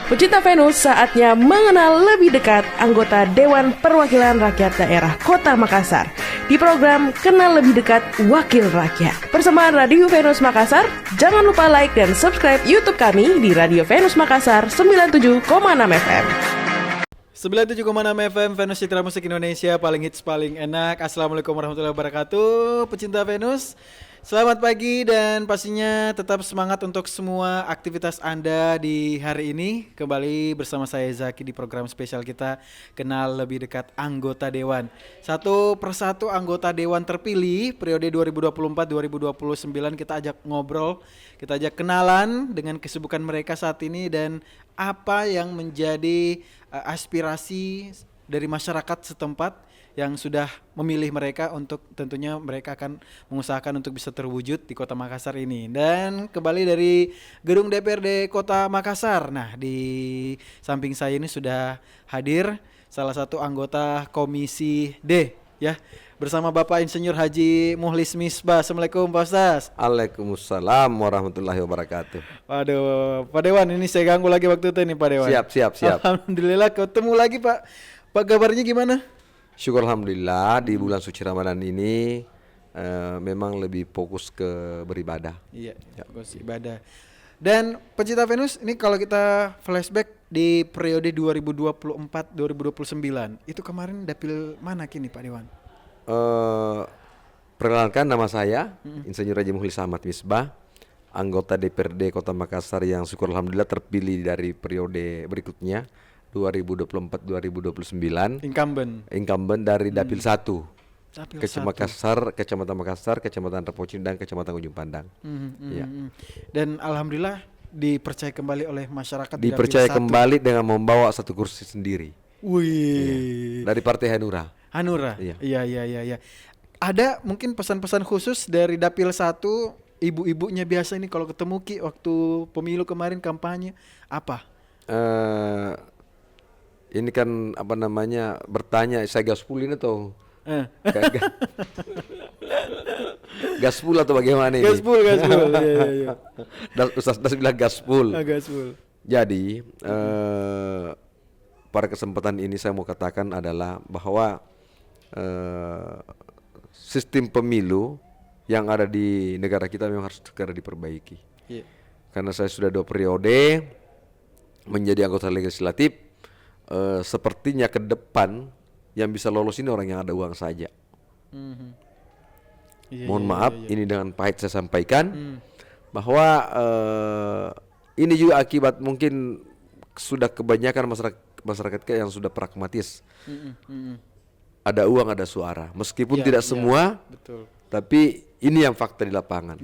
Pecinta Venus, saatnya mengenal lebih dekat anggota Dewan Perwakilan Rakyat Daerah Kota Makassar di program Kenal Lebih Dekat Wakil Rakyat. Bersama Radio Venus Makassar, jangan lupa like dan subscribe YouTube kami di Radio Venus Makassar 97,6 FM. 97,6 FM, Venus Citra Musik Indonesia, paling hits, paling enak. Assalamualaikum warahmatullahi wabarakatuh, pecinta Venus. Selamat pagi dan pastinya tetap semangat untuk semua aktivitas Anda di hari ini. Kembali bersama saya Zaki di program spesial kita Kenal Lebih Dekat Anggota Dewan. Satu persatu anggota Dewan terpilih periode 2024-2029 kita ajak ngobrol, kita ajak kenalan dengan kesibukan mereka saat ini dan apa yang menjadi aspirasi dari masyarakat setempat yang sudah memilih mereka untuk tentunya mereka akan mengusahakan untuk bisa terwujud di Kota Makassar ini. Dan kembali dari gedung DPRD Kota Makassar. Nah, di samping saya ini sudah hadir salah satu anggota Komisi D ya, bersama Bapak Insinyur Haji Muhlis Misbah. Assalamualaikum Pak Ustaz. Waalaikumsalam warahmatullahi wabarakatuh. Waduh, Pak Dewan, ini saya ganggu lagi waktu itu nih Pak Dewan. Siap. Alhamdulillah ketemu lagi Pak. Pak, kabarnya gimana? Syukur alhamdulillah di bulan suci Ramadan ini memang lebih fokus ke beribadah. Iya, fokus ibadah. Dan pecinta Venus, ini kalau kita flashback di periode 2024-2029, itu kemarin dapil mana kini Pak Dewan? Perkenalkan, nama saya Insinyur Haji Muhlis Ahmad Misbah, anggota DPRD Kota Makassar yang syukur alhamdulillah terpilih dari periode berikutnya 2024-2029. Incumbent dari Dapil 1. Kecamatan Makassar, Kecamatan Repocin dan Kecamatan Ujung Pandang. Ya. Dan alhamdulillah dipercaya kembali oleh masyarakat. Dipercaya kembali dengan membawa satu kursi sendiri. Wih. Ya. Dari Partai Hanura. Iya. Ada mungkin pesan-pesan khusus dari Dapil 1, ibu-ibunya biasa ini kalau ketemu Ki waktu pemilu kemarin kampanye apa? Ini kan apa namanya bertanya saya gaspul ini atau gaspul atau bagaimana ini? Gaspul. Iya. Ustaz bilang gaspul. Gaspul. Jadi pada kesempatan ini saya mau katakan adalah bahwa sistem pemilu yang ada di negara kita memang harus segera diperbaiki. Yeah. Karena saya sudah 2 periode menjadi anggota legislatif. Sepertinya ke depan yang bisa lolos ini orang yang ada uang saja. Mohon maaf, ini dengan pahit saya sampaikan bahwa ini juga akibat mungkin sudah kebanyakan masyarakat kita yang sudah pragmatis. Ada uang, ada suara, meskipun tidak semua, betul. Tapi ini yang fakta di lapangan.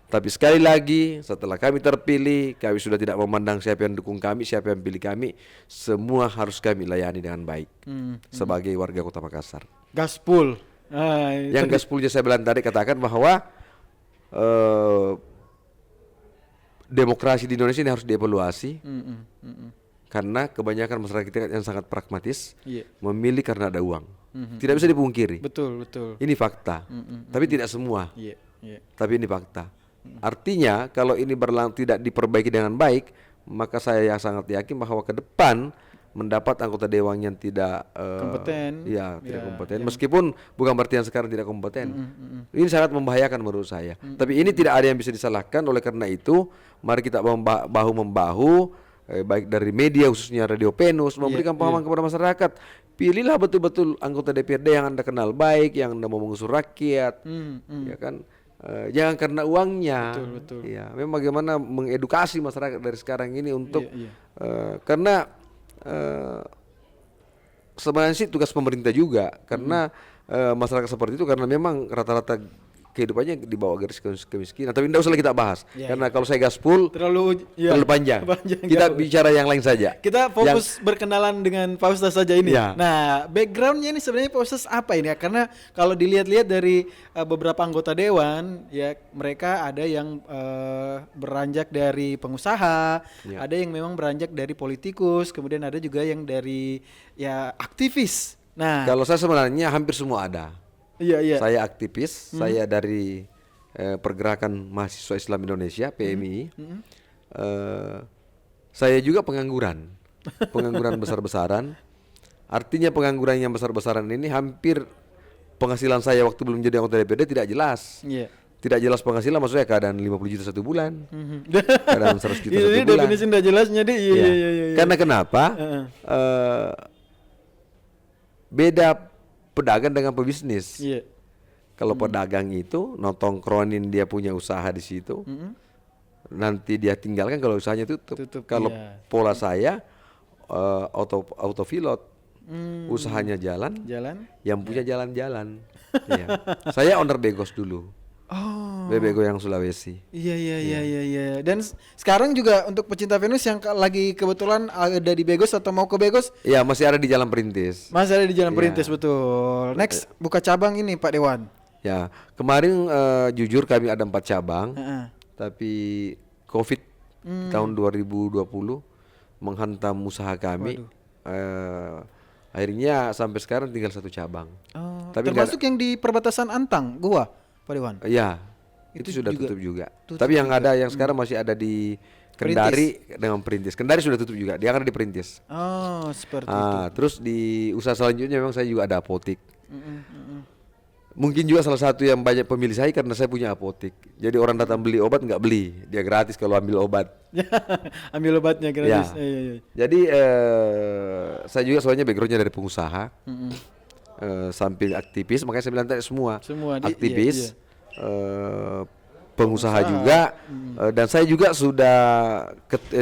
Tapi sekali lagi setelah kami terpilih, kami sudah tidak memandang siapa yang dukung kami, siapa yang pilih kami, semua harus kami layani dengan baik sebagai warga Kota Makassar. Gaspul. Yang gaspulnya saya bilang tadi katakan bahwa demokrasi di Indonesia ini harus dievaluasi karena kebanyakan masyarakat kita yang sangat pragmatis memilih karena ada uang. Tidak bisa dipungkiri. Betul. Ini fakta. Tapi tidak semua. Tapi ini fakta. Artinya kalau ini tidak diperbaiki dengan baik, maka saya sangat yakin bahwa ke depan mendapat anggota dewan yang tidak kompeten. Tidak kompeten. Meskipun bukan berarti yang sekarang tidak kompeten. Ini sangat membahayakan menurut saya. Tapi ini tidak ada yang bisa disalahkan. Oleh karena itu, mari kita bahu-membahu, baik dari media khususnya Radio Venus memberikan pemahaman kepada masyarakat. Pilihlah betul-betul anggota DPRD yang Anda kenal baik, yang Anda mau mengusur rakyat, ya kan? Jangan karena uangnya. Betul. Ya, memang bagaimana mengedukasi masyarakat dari sekarang ini untuk karena sebenarnya sih tugas pemerintah juga karena masyarakat seperti itu karena memang rata-rata kehidupannya di bawah garis kemiskinan. Tapi tidak usah kita bahas karena kalau saya gaspul terlalu panjang. Kita bicara yang lain saja. Kita fokus berkenalan dengan Pak Ustaz saja ini. Nah, backgroundnya ini sebenarnya Pak Ustaz apa ini ya? Karena kalau dilihat-lihat dari beberapa anggota dewan, ya mereka ada yang beranjak dari pengusaha, ada yang memang beranjak dari politikus, kemudian ada juga yang dari aktivis. Nah, kalau saya sebenarnya hampir semua ada. Iya. Saya aktivis, saya dari Pergerakan Mahasiswa Islam Indonesia (PMI). Saya juga pengangguran. Pengangguran besar-besaran. Artinya pengangguran yang besar-besaran ini hampir penghasilan saya waktu belum jadi anggota DPD tidak jelas. Iya. Tidak jelas penghasilan, maksudnya keadaan 50 juta satu bulan. Keadaan 100 juta Itu satu dia bulan. definisi tidak jelasnya deh. Iya, Ya. iya, iya. Karena kenapa? Beda pedagang dengan pebisnis. Iya. Kalau pedagang itu notongkronin dia punya usaha di situ, nanti dia tinggalkan kalau usahanya tutup. Kalau iya. pola saya autopilot, usahanya jalan, yang punya jalan-jalan. Iya. Saya owner Begos dulu. Oh. Bebego yang Sulawesi. Iya. Dan sekarang juga untuk pecinta Venus yang lagi kebetulan ada di Begos atau mau ke Begos, Iya, masih ada di Jalan Perintis. masih ada di Jalan Iya. Perintis, betul. Next buka cabang ini Pak Dewan. Ya, kemarin jujur kami ada 4 cabang, Heeh. tapi COVID tahun 2020 menghantam usaha kami. Akhirnya sampai sekarang tinggal 1 cabang. Oh, Tapi termasuk yang di perbatasan Antang, Goa, Pak Dewan. Ya, itu Itu sudah juga tutup juga. tutup Tapi yang ada yang sekarang masih ada di Kendari dengan Perintis. Kendari sudah tutup juga, dia kan ada di Perintis. Oh, seperti itu. Terus di usaha selanjutnya memang saya juga ada apotik. Mungkin juga salah satu yang banyak pemilih saya karena saya punya apotik. Jadi orang datang beli obat nggak beli, dia gratis kalau ambil obat. Ambil obatnya gratis. Ya. Iya. Jadi saya juga soalnya backgroundnya dari pengusaha, samping aktivis, makanya saya bilang tadi semua aktivis, pengusaha juga, dan saya juga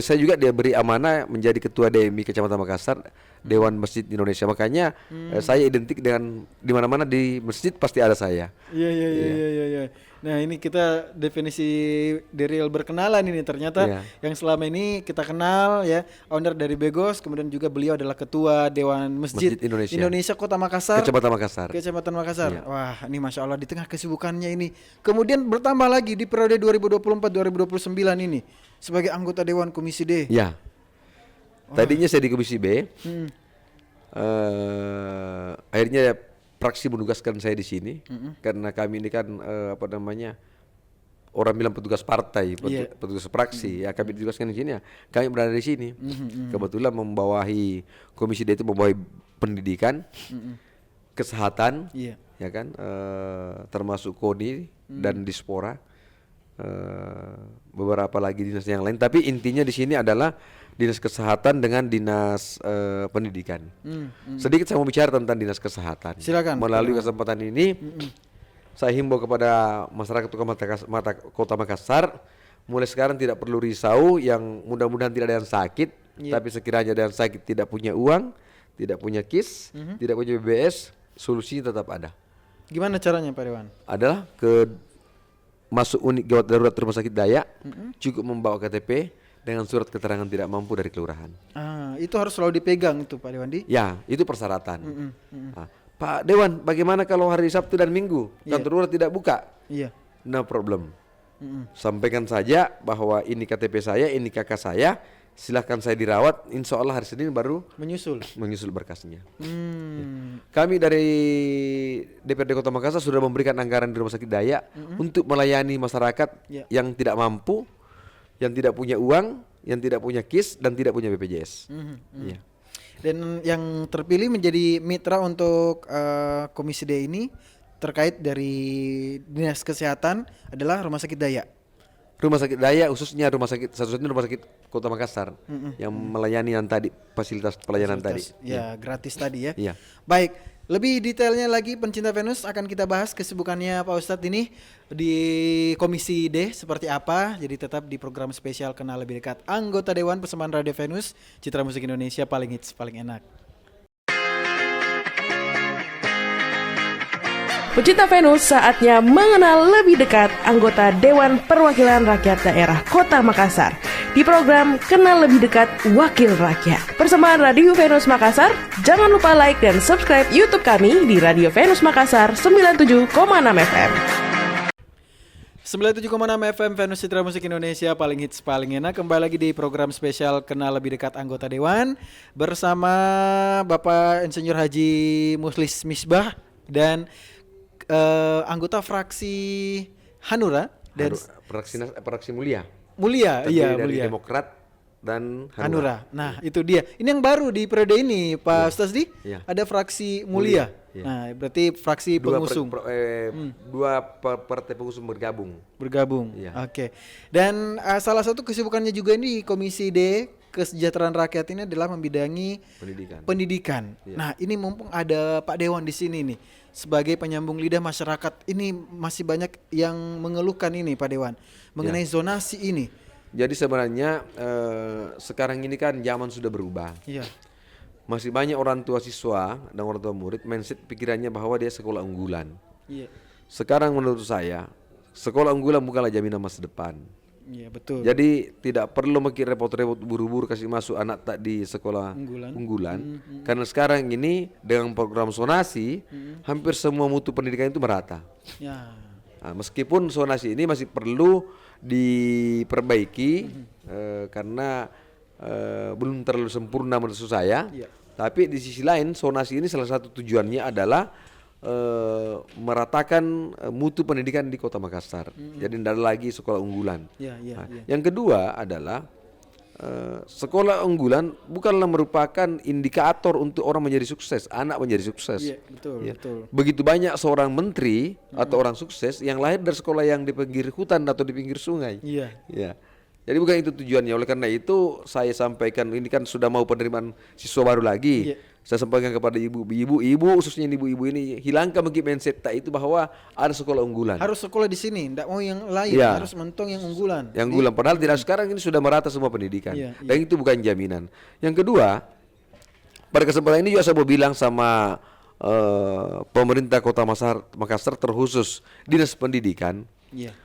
saya juga dia beri amanah menjadi ketua DMI Kecamatan Makassar, Dewan Masjid Indonesia. Makanya saya identik dengan di mana-mana di masjid pasti ada saya. Iya. Nah, ini kita definisi the real berkenalan ini ternyata yang selama ini kita kenal ya, owner dari Begos, kemudian juga beliau adalah ketua Dewan Masjid Indonesia Kota Makassar. Kecamatan Makassar. Iya. Wah, ini Masya Allah di tengah kesibukannya ini. Kemudian bertambah lagi di periode 2024-2029 ini sebagai anggota Dewan Komisi D. Ya. Tadinya saya di Komisi B. Akhirnya fraksi menugaskan saya di sini karena kami ini kan orang bilang petugas partai, petugas fraksi. Ya kami ditugaskan di sini ya. Kami berada di sini. Kebetulan membawahi Komisi D itu membawahi pendidikan, kesehatan, ya kan, termasuk KONI dan Dispora, beberapa lagi dinas yang lain. Tapi intinya di sini adalah dinas kesehatan dengan dinas pendidikan. Sedikit saya mau bicara tentang dinas kesehatan. Silakan. Melalui kesempatan ini, saya himbau kepada masyarakat Kota Makassar, mulai sekarang tidak perlu risau. Yang mudah-mudahan tidak ada yang sakit, tapi sekiranya ada yang sakit tidak punya uang, tidak punya KIS, tidak punya BBS, solusinya tetap ada. Gimana caranya Pak Dewan? Adalah masuk unit gawat darurat Rumah Sakit Dayak, cukup membawa KTP dengan surat keterangan tidak mampu dari kelurahan. Itu harus selalu dipegang itu Pak Dewandi? Ya, itu persyaratan. Pak Dewan, bagaimana kalau hari Sabtu dan Minggu kantor lurah tidak buka? Iya. No problem. Sampaikan saja bahwa ini KTP saya, ini KK saya, silahkan saya dirawat. Insya Allah hari Senin baru menyusul berkasnya. Ya. Kami dari DPRD Kota Makassar sudah memberikan anggaran di Rumah Sakit Dayak untuk melayani masyarakat yang tidak mampu, yang tidak punya uang, yang tidak punya KIS dan tidak punya BPJS. Ya. Dan yang terpilih menjadi mitra untuk Komisi D ini terkait dari Dinas Kesehatan adalah Rumah Sakit Dayak. Rumah Sakit Dayak khususnya satu-satunya rumah sakit Kota Makassar yang melayani yang tadi fasilitas pelayanan tadi. Ya, gratis tadi ya. Iya. Baik, lebih detailnya lagi pencinta Venus akan kita bahas kesibukannya Pak Ustadz ini di Komisi D seperti apa. Jadi tetap di program spesial Kenal Lebih Dekat Anggota Dewan Persembahan Radio Venus, Citra Musik Indonesia, paling hits, paling enak. Pecinta Venus, saatnya mengenal lebih dekat anggota Dewan Perwakilan Rakyat Daerah Kota Makassar di program Kenal Lebih Dekat Wakil Rakyat. Persembahan Radio Venus Makassar, jangan lupa like dan subscribe YouTube kami di Radio Venus Makassar 97,6 FM. 97,6 FM Venus Citra Musik Indonesia, paling hits, paling enak. Kembali lagi di program spesial Kenal Lebih Dekat Anggota Dewan bersama Bapak Insinyur Haji Muslis Misbah dan anggota fraksi Hanura dan fraksi mulia. Mulia, Terdiri iya dari Mulia. Demokrat, dan Hanura. Nah, itu dia. Ini yang baru di periode ini, Pak Ustaz Di. Iya. Ada fraksi Mulia. Iya. Nah, berarti fraksi pengusung. Dua partai pengusung Bergabung. Iya. Oke. Dan salah satu kesibukannya juga ini Komisi D Kesejahteraan Rakyat ini adalah membidangi pendidikan. Iya. Nah, ini mumpung ada Pak Dewan di sini nih sebagai penyambung lidah masyarakat. Ini masih banyak yang mengeluhkan ini Pak Dewan mengenai zonasi ini. Jadi sebenarnya sekarang ini kan zaman sudah berubah. Iya. Masih banyak orang tua siswa dan orang tua murid mindset pikirannya bahwa dia sekolah unggulan. Iya. Sekarang menurut saya sekolah unggulan bukanlah jaminan masa depan. Iya, betul. Jadi tidak perlu makin repot-repot buru-buru kasih masuk anak tak di sekolah unggulan. Karena sekarang ini dengan program zonasi hampir semua mutu pendidikan itu merata. Ya. Nah, meskipun zonasi ini masih perlu diperbaiki karena belum terlalu sempurna menurut saya. Iya. Tapi di sisi lain zonasi ini salah satu tujuannya adalah meratakan mutu pendidikan di Kota Makassar. Jadi tidak ada lagi sekolah unggulan. Iya, iya, Nah, iya. yang kedua adalah sekolah unggulan bukanlah merupakan indikator untuk orang menjadi sukses, anak menjadi sukses. Iya, betul, Ya. betul. Begitu banyak seorang menteri atau orang sukses yang lahir dari sekolah yang di pinggir hutan atau di pinggir sungai. Iya. Ya. Jadi bukan itu tujuannya. Oleh karena itu saya sampaikan ini kan sudah mau penerimaan siswa baru lagi. Iya. Saya sampaikan kepada ibu-ibu khususnya ibu-ibu ini hilangkan bagi mindset tak itu bahwa ada sekolah unggulan. Harus sekolah di sini, enggak mau yang lain, Iya. harus mentong yang unggulan. Yang unggulan padahal tidak, sekarang ini sudah merata semua pendidikan. Iya, Dan itu bukan jaminan. Yang kedua, pada kesempatan ini juga saya mau bilang sama pemerintah Kota Makassar terkhusus Dinas Pendidikan, Iya.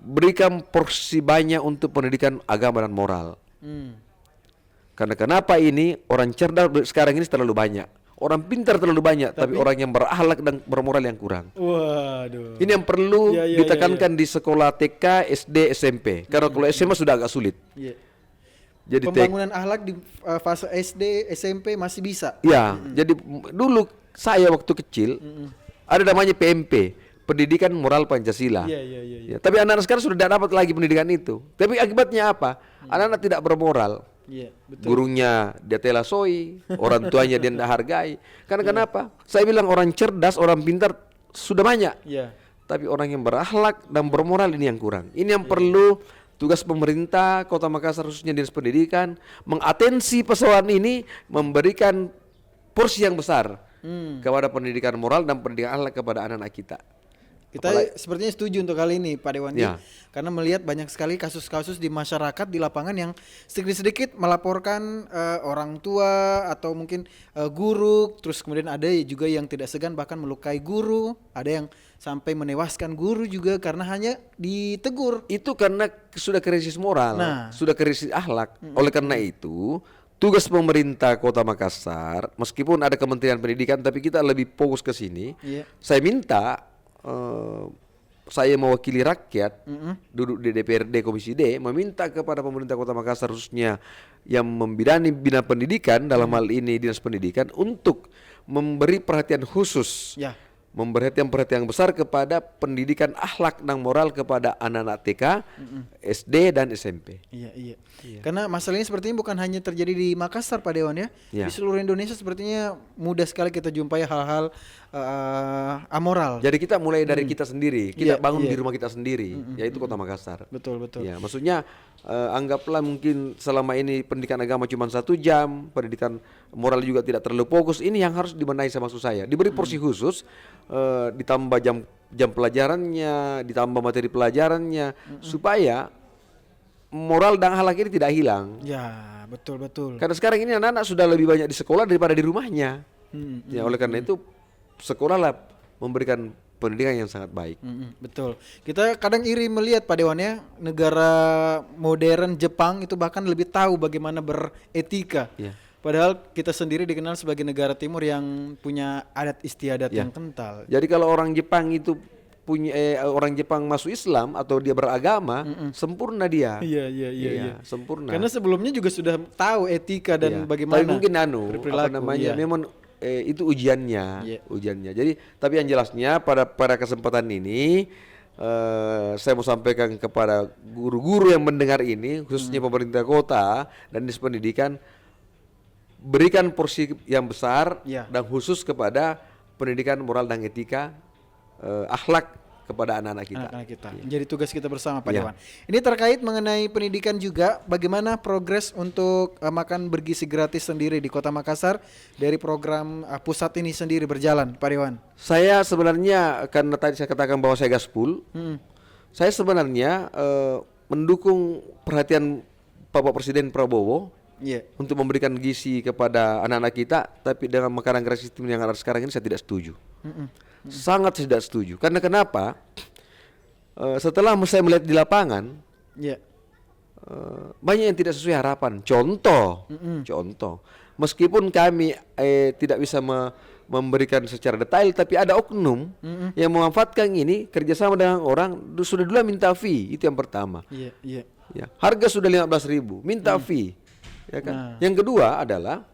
berikan porsi banyak untuk pendidikan agama dan moral. Hmm. Karena kenapa ini orang cerdas sekarang ini terlalu banyak, orang pintar terlalu banyak, tapi orang yang berakhlak dan bermoral yang kurang. Waduh. Ini yang perlu Iya, iya, ditekankan di sekolah TK, SD, SMP. Karena kalau SMA sudah agak sulit. Iya. Jadi Pembangunan akhlak di fase SD, SMP masih bisa. ya, jadi dulu saya waktu kecil ada namanya PMP, Pendidikan Moral Pancasila. Iya, iya, iya. Ya, tapi anak-anak sekarang sudah tidak dapat lagi pendidikan itu. Tapi akibatnya apa? Anak-anak tidak bermoral. Iya, betul. Gurunya dia telasoi, orang tuanya dia tidak hargai. Karena kenapa? Saya bilang orang cerdas, orang pintar sudah banyak. Iya. Tapi orang yang berakhlak dan bermoral ini yang kurang. Ini yang perlu tugas pemerintah Kota Makassar khususnya Dinas Pendidikan mengatensi persoalan ini, memberikan porsi yang besar kepada pendidikan moral dan pendidikan akhlak kepada anak-anak kita. Kita sepertinya setuju untuk kali ini Pak Dewan. Ya. Karena melihat banyak sekali kasus-kasus di masyarakat di lapangan yang sedikit-sedikit melaporkan orang tua atau mungkin guru, terus kemudian ada juga yang tidak segan bahkan melukai guru, ada yang sampai menewaskan guru juga karena hanya ditegur. Itu karena sudah krisis moral, Nah. sudah krisis akhlak. Oleh karena itu, tugas pemerintah Kota Makassar, meskipun ada Kementerian Pendidikan, tapi kita lebih fokus ke sini. Iya. Saya minta saya mewakili rakyat duduk di DPRD Komisi D meminta kepada pemerintah Kota Makassar khususnya yang membidangi bidang pendidikan dalam hal ini Dinas Pendidikan untuk memberi perhatian khusus, Ya. memberi perhatian besar kepada pendidikan akhlak dan moral kepada anak-anak TK, SD dan SMP. Iya, iya. Karena masalah ini sepertinya bukan hanya terjadi di Makassar Pak Dewan ya. Iya. Di seluruh Indonesia sepertinya mudah sekali kita jumpai hal-hal amoral. Jadi kita mulai dari kita sendiri, kita Iya, bangun iya. di rumah kita sendiri, yaitu Kota Makassar. Betul, betul. Ya, maksudnya anggaplah mungkin selama ini pendidikan agama cuma 1 jam, pendidikan moral juga tidak terlalu fokus. Ini yang harus dibenahi sama maksud saya. Diberi porsi khusus, ditambah jam pelajarannya, ditambah materi pelajarannya, supaya moral dan akhlak ini tidak hilang. Ya, betul, betul. Karena sekarang ini anak-anak sudah lebih banyak di sekolah daripada di rumahnya. Ya, oleh karena itu sekolahlah memberikan pendidikan yang sangat baik. Betul. Kita kadang iri melihat Pak Dewan ya, negara modern Jepang itu bahkan lebih tahu bagaimana beretika. Ya. Padahal kita sendiri dikenal sebagai negara timur yang punya adat istiadat Ya. yang kental. Jadi kalau orang Jepang itu punya orang Jepang masuk Islam atau dia beragama, sempurna dia. Iya, iya, iya, iya. Sempurna. Karena sebelumnya juga sudah tahu etika dan Iya. bagaimana. Tapi mungkin apa berperilaku, namanya? iya. Memang itu ujiannya, Iya. ujiannya. Jadi tapi yang jelasnya pada kesempatan ini saya mau sampaikan kepada guru-guru yang mendengar ini, khususnya pemerintah kota dan dinas pendidikan, berikan porsi yang besar dan khusus kepada pendidikan moral dan etika, akhlak kepada anak-anak kita. Anak-anak kita. Menjadi tugas kita bersama Pak Dewan. Ini terkait mengenai pendidikan juga, bagaimana progres untuk makan bergizi gratis sendiri di Kota Makassar dari program pusat ini sendiri berjalan, Pak Dewan? Saya sebenarnya, karena tadi saya katakan bahwa saya gaspol, saya sebenarnya mendukung perhatian Bapak Presiden Prabowo untuk memberikan gizi kepada anak-anak kita, tapi dengan makanan gratis sistem yang ada sekarang ini saya tidak setuju. Sangat tidak setuju. Karena kenapa? Setelah saya melihat di lapangan, banyak yang tidak sesuai harapan. Contoh, meskipun kami tidak bisa memberikan secara detail, tapi ada oknum yang memanfaatkan ini kerjasama dengan orang sudah dulu minta fee, itu yang pertama. Ya, harga sudah 15.000, minta fee, ya kan? Yang kedua adalah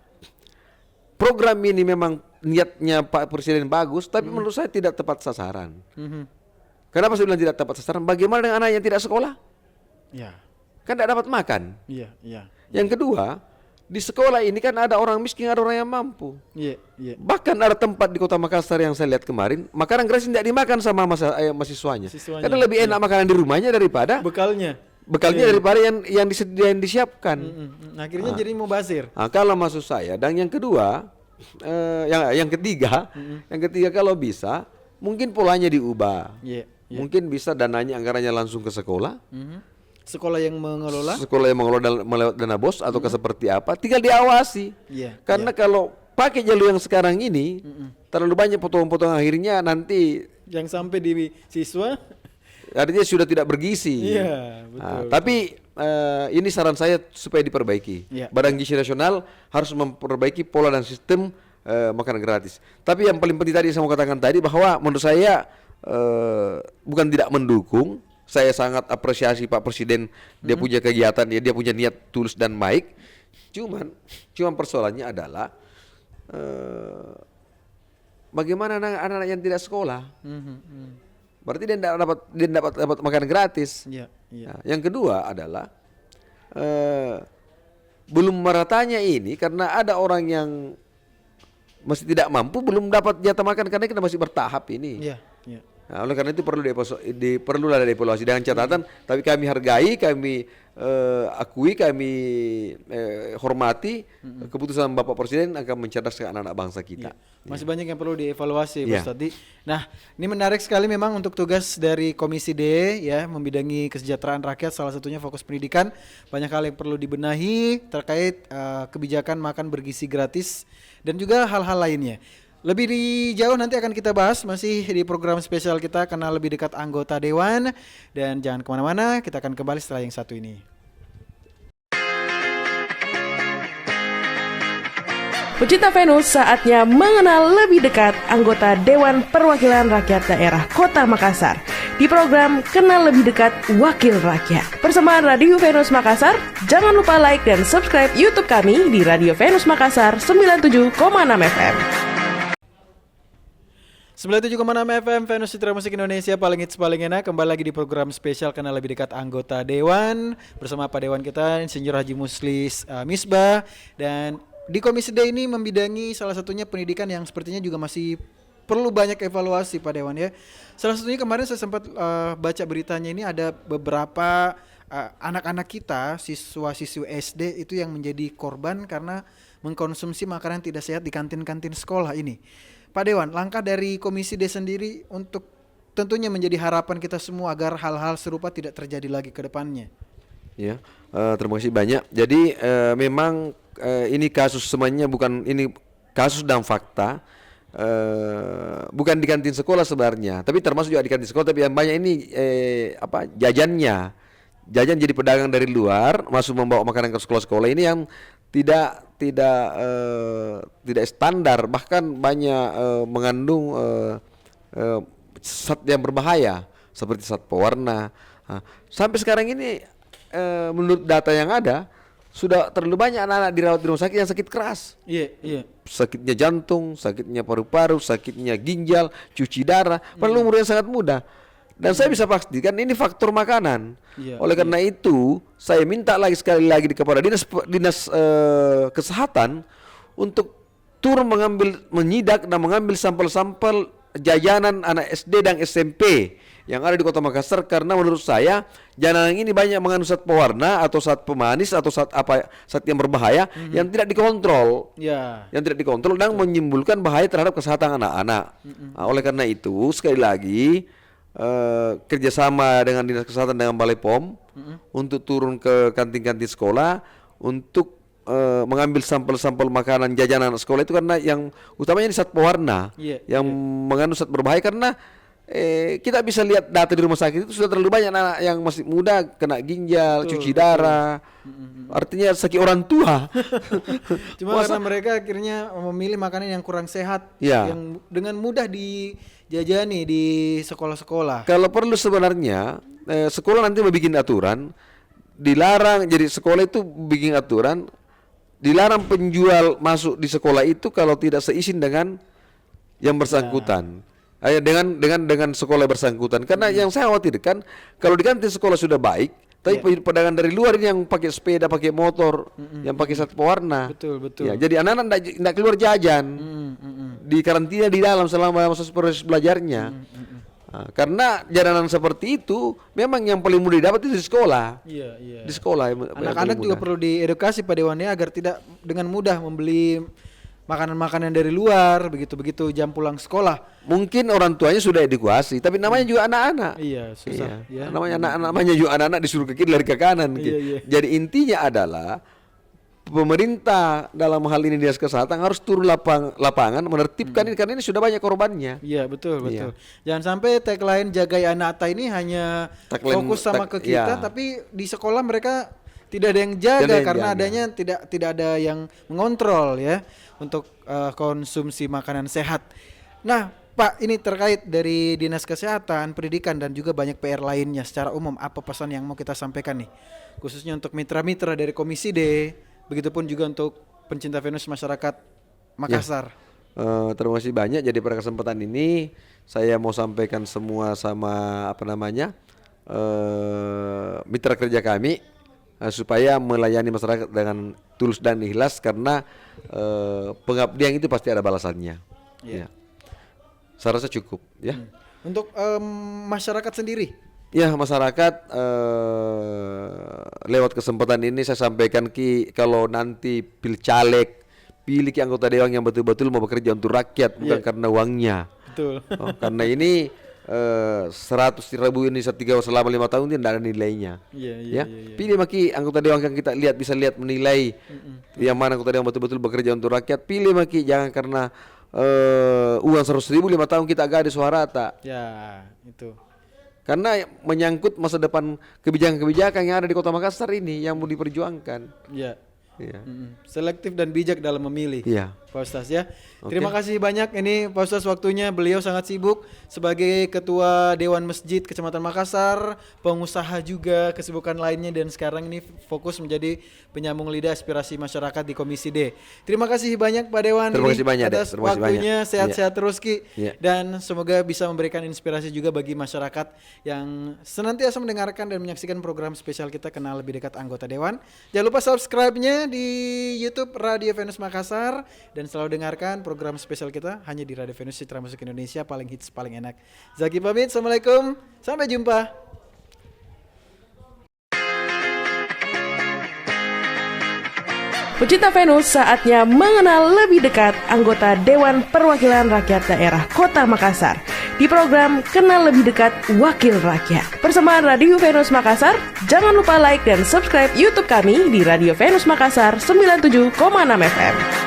program ini memang niatnya Pak Presiden bagus, tapi menurut saya tidak tepat sasaran. Kenapa saya bilang tidak tepat sasaran? Bagaimana dengan anak yang tidak sekolah? Kan tidak dapat makan. Yang kedua, di sekolah ini kan ada orang miskin, ada orang yang mampu. Bahkan ada tempat di Kota Makassar yang saya lihat kemarin, makanan gratis tidak dimakan sama mahasiswanya. Karena lebih enak makanan di rumahnya daripada bekalnya daripada yang disiapkan. Akhirnya jadi mubazir. Kalau maksud saya, dan yang kedua, yang ketiga kalau bisa mungkin polanya diubah. Mungkin bisa dananya, anggarannya langsung ke sekolah. Sekolah yang mengelola melewat dana bos atau seperti apa, tinggal diawasi. Karena kalau pakai jalur yang sekarang ini terlalu banyak potongan-potongan, akhirnya nanti yang sampai di siswa artinya sudah tidak bergizi. Betul. Tapi ini saran saya supaya diperbaiki. Badan Gizi Nasional harus memperbaiki pola dan sistem makanan gratis. Tapi yang paling penting tadi saya mau katakan tadi, bahwa menurut saya bukan tidak mendukung. Saya sangat apresiasi Pak Presiden, dia punya kegiatan, dia punya niat tulus dan baik. Cuman persoalannya adalah bagaimana anak-anak yang tidak sekolah. Berarti dia tidak dapat makan gratis. Yang kedua adalah belum meratanya ini, karena ada orang yang masih tidak mampu, belum dapat jatah makan karena kita masih bertahap ini. Nah, oleh karena itu perlulah ada evaluasi dengan catatan, tapi kami hargai, kami akui, kami hormati keputusan Bapak Presiden akan mencerdaskan anak-anak bangsa kita. Masih banyak yang perlu dievaluasi, Pak Ustadz. Nah, ini menarik sekali memang untuk tugas dari Komisi D ya, membidangi kesejahteraan rakyat, salah satunya fokus pendidikan. Banyak hal yang perlu dibenahi terkait kebijakan makan bergizi gratis dan juga hal-hal lainnya. Lebih jauh nanti akan kita bahas masih di program spesial kita, Kenal Lebih Dekat Anggota Dewan. Dan jangan kemana-mana, kita akan kembali setelah yang satu ini. Pecinta Venus, saatnya mengenal lebih dekat anggota Dewan Perwakilan Rakyat Daerah Kota Makassar di program Kenal Lebih Dekat Wakil Rakyat. Bersama Radio Venus Makassar, jangan lupa like dan subscribe YouTube kami di Radio Venus Makassar 97,6 FM. 97,6 FM Venus Citra Musik Indonesia, paling hits paling enak. Kembali lagi di program spesial Kenal Lebih Dekat Anggota Dewan bersama Pak Dewan kita, Insinyur Haji Muslis Misbah. Dan di Komisi D ini membidangi salah satunya pendidikan yang sepertinya juga masih perlu banyak evaluasi, Pak Dewan ya. Salah satunya kemarin saya sempat baca beritanya, ini ada beberapa anak-anak kita, siswa-siswi SD itu yang menjadi korban karena mengkonsumsi makanan tidak sehat di kantin-kantin sekolah ini. Pak Dewan, langkah dari Komisi D sendiri untuk tentunya menjadi harapan kita semua agar hal-hal serupa tidak terjadi lagi ke depannya. Ya, terima kasih banyak. Jadi memang ini kasus semuanya bukan ini kasus dan fakta, bukan di kantin sekolah sebenarnya, tapi termasuk juga di kantin sekolah. Tapi yang banyak ini jajan jadi pedagang dari luar masuk membawa makanan ke sekolah-sekolah ini yang tidak standar, bahkan banyak mengandung zat yang berbahaya seperti zat pewarna. Sampai sekarang ini menurut data yang ada sudah terlalu banyak anak-anak dirawat di rumah sakit yang sakit keras. Sakitnya jantung, sakitnya paru-paru, sakitnya ginjal, cuci darah, padahal umur yang sangat muda. Dan saya bisa pastikan ini faktor makanan. Iya, Oleh karena itu, saya minta lagi sekali lagi kepada dinas kesehatan untuk turun menyidak dan mengambil sampel-sampel jajanan anak SD dan SMP yang ada di Kota Makassar, karena menurut saya jajanan ini banyak mengandung zat pewarna atau zat pemanis atau zat yang berbahaya yang tidak dikontrol. Yang tidak dikontrol dan menimbulkan bahaya terhadap kesehatan anak-anak. Nah, oleh karena itu sekali lagi kerjasama dengan dinas kesehatan dengan Balai POM untuk turun ke kantin-kantin sekolah untuk mengambil sampel-sampel makanan jajanan sekolah itu, karena yang utamanya di zat pewarna yang mengandung zat berbahaya. Karena kita bisa lihat data di rumah sakit itu sudah terlalu banyak anak yang masih muda kena ginjal, cuci darah, artinya sakit orang tua. Cuma karena mereka akhirnya memilih makanan yang kurang sehat, yang dengan mudah dijajani di sekolah-sekolah. Kalau perlu sebenarnya sekolah nanti mau bikin aturan, dilarang. Jadi sekolah itu bikin aturan, dilarang penjual masuk di sekolah itu kalau tidak seizin dengan yang bersangkutan. Dengan sekolah bersangkutan. Karena yang saya khawatirkan, kalau di kantin sekolah sudah baik, tapi pedagang dari luar ini yang pakai sepeda, pakai motor, yang pakai zat pewarna. Betul. Ya, jadi anak-anak tidak keluar jajan, di karantina di dalam selama masa proses belajarnya. Nah, karena jajanan seperti itu memang yang paling mudah didapat itu di sekolah. Di sekolah. Anak-anak juga perlu diedukasi Pak Dewan ya, agar tidak dengan mudah membeli makanan-makanan dari luar begitu jam pulang sekolah. Mungkin orang tuanya sudah edukasi, tapi namanya juga anak-anak. Susah. Namanya juga anak-anak disuruh ke kiri lari ke kanan. Jadi intinya adalah pemerintah dalam hal ini dinas kesehatan harus turun lapangan menertibkan ini, karena ini sudah banyak korbannya. Iya betul. Jangan sampai tagline jagai anak ini hanya fokus sama ke kita, tapi di sekolah mereka tidak ada yang jaga karena adanya tidak ada yang mengontrol ya untuk konsumsi makanan sehat. Nah, Pak, ini terkait dari Dinas Kesehatan, Pendidikan dan juga banyak PR lainnya secara umum, apa pesan yang mau kita sampaikan nih? Khususnya untuk mitra-mitra dari Komisi D, begitupun juga untuk pencinta Venus masyarakat Makassar. Terima kasih banyak. Jadi pada kesempatan ini saya mau sampaikan semua sama mitra kerja kami supaya melayani masyarakat dengan tulus dan ikhlas, karena pengabdian itu pasti ada balasannya. Saya rasa cukup ya. Untuk masyarakat sendiri? Ya, masyarakat lewat kesempatan ini saya sampaikan kalau nanti pilih anggota dewan yang betul-betul mau bekerja untuk rakyat, bukan karena uangnya. Betul. Karena ini 100.000 ini selama 5 tahun tidak ada nilainya. Pilih maki anggota dewan yang kita bisa lihat menilai yang mana anggota dewan betul-betul bekerja untuk rakyat. Pilih maki, jangan karena uang 100.000 5 tahun kita gadis suara tak. Itu. Karena menyangkut masa depan kebijakan-kebijakan yang ada di Kota Makassar ini yang mau diperjuangkan. Selektif dan bijak dalam memilih. Pak Ustaz ya. Terima kasih banyak ini Pak Ustaz waktunya. Beliau sangat sibuk sebagai Ketua Dewan Masjid Kecamatan Makassar, pengusaha juga, kesibukan lainnya, dan sekarang ini fokus menjadi penyambung lidah aspirasi masyarakat di Komisi D. Terima kasih banyak Pak Dewan atas waktunya. Sehat-sehat terus Ki. Dan semoga bisa memberikan inspirasi juga bagi masyarakat yang senantiasa mendengarkan dan menyaksikan program spesial kita Kenal Lebih Dekat Anggota Dewan. Jangan lupa subscribe-nya di YouTube Radio Venus Makassar, dan selalu dengarkan program spesial kita hanya di Radio Venus Citra Musik Indonesia, paling hits paling enak. Zaki pamit, assalamualaikum, sampai jumpa. Pecinta Venus, saatnya mengenal lebih dekat anggota Dewan Perwakilan Rakyat Daerah Kota Makassar di program Kenal Lebih Dekat Wakil Rakyat. Persembahan Radio Venus Makassar, jangan lupa like dan subscribe YouTube kami di Radio Venus Makassar 97,6 FM.